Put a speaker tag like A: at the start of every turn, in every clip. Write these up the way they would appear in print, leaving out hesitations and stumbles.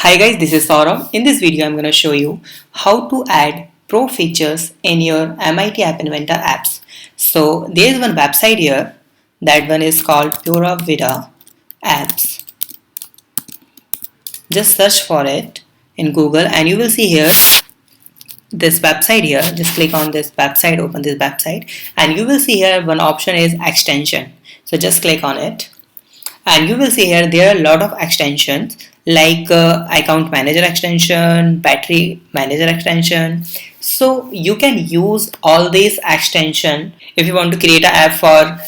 A: Hi guys, this is Saurabh. In this video, I'm going to show you how to add pro features in your MIT App Inventor apps. So there is one website here. That one is called Pura Vida Apps. Just search for it in Google and you will see here this website here. Just click on this website, open this website, and you will see here one option is extension. So just click on it. And you will see here there are a lot of extensions like account manager extension, battery manager extension. So you can use all these extension if you want to create an app for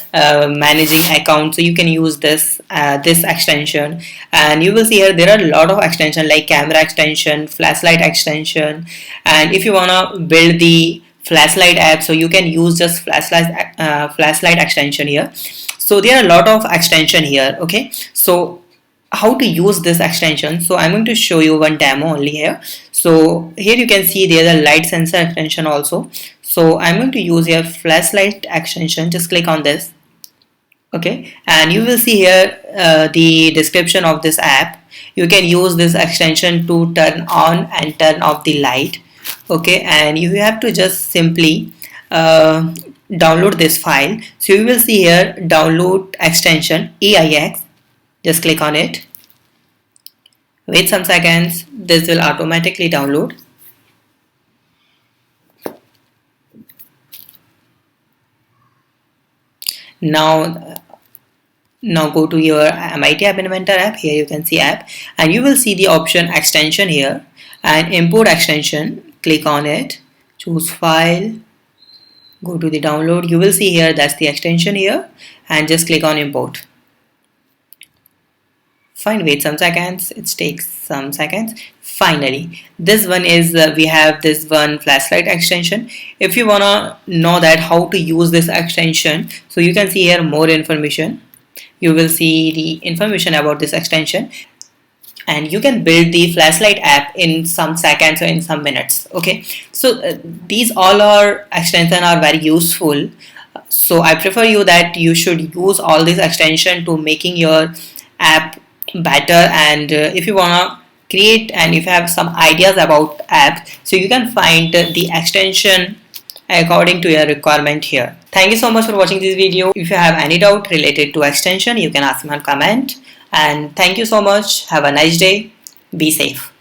A: managing accounts. So you can use this extension, and you will see here there are a lot of extension like camera extension, flashlight extension, and if you wanna build the flashlight app, so you can use just flashlight extension here. So there are a lot of extension here. Okay, so how to use this extension? So I'm going to show you one demo only here. So here you can see there's a light sensor extension also. So I'm going to use here flashlight extension. Just click on this. Okay, and you will see here the description of this app. You can use this extension to turn on and turn off the light. Okay, and you have to just simply download this file. So you will see here download extension EIX. Just click on it. Wait some seconds. This will automatically download. Now go to your MIT App Inventor app. Here you can see app and you will see the option extension here and import extension. Click on it, choose file, go to the download. You will see here that's the extension here and just click on import. Fine, wait some seconds. It takes some seconds. Finally, this one is we have this one flashlight extension. If you wanna know that how to use this extension, so you can see here more information. You will see the information about this extension and you can build the flashlight app in some seconds or in some minutes. Okay, so these all are extensions are very useful. So I prefer you that you should use all these extension to making your app better. And if you wanna create and if you have some ideas about apps, so you can find the extension according to your requirement here. Thank you so much for watching this video. If you have any doubt related to extension, you can ask me on comment. And thank you so much. Have a nice day. Be safe.